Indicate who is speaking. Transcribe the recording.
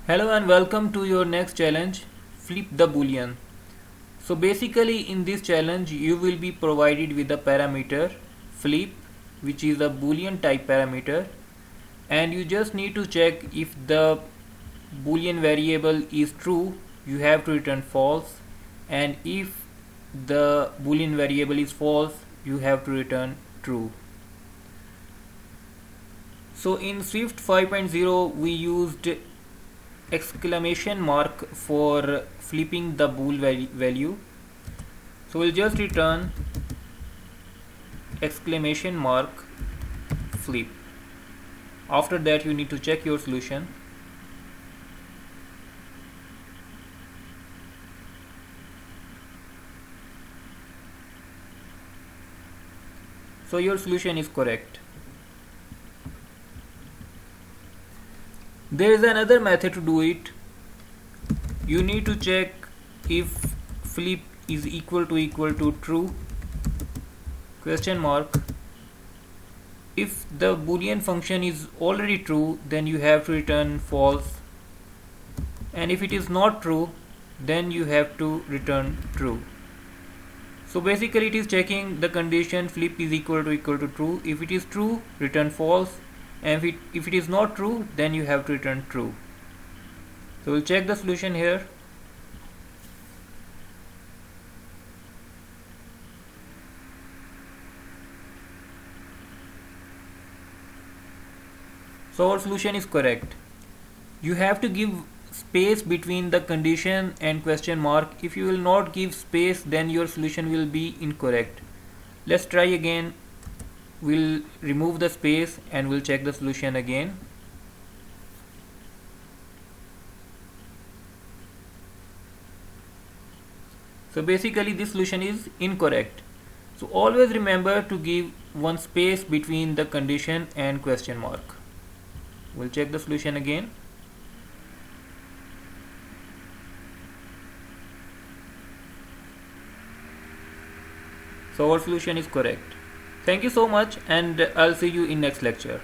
Speaker 1: Hello and welcome to your next challenge, flip the boolean. So basically in this challenge you will be provided with a parameter flip, which is a boolean type parameter, and you just need to check if the boolean variable is true, you have to return false, and if the boolean variable is false, you have to return true. So in Swift 5.0 we used exclamation mark for flipping the bool value. So we'll just return exclamation mark flip. After that you need to check your solution. So your solution is correct. There is another method to do it. You need to check if flip is equal to true question mark. If the boolean function is already true, then you have to return false, and if it is not true, then you have to return true. So basically it is checking the condition flip is equal to true. If it is true, return false, and if it is not true, then you have to return true. So we'll check the solution here. So our solution is correct. You have to give space between the condition and question mark. If you will not give space, then your solution will be incorrect. Let's try again. We'll remove the space and we'll check the solution again. So basically this solution is incorrect. So always remember to give one space between the condition and question mark. We'll check the solution again. So our solution is correct. Thank you so much, and I'll see you in next lecture.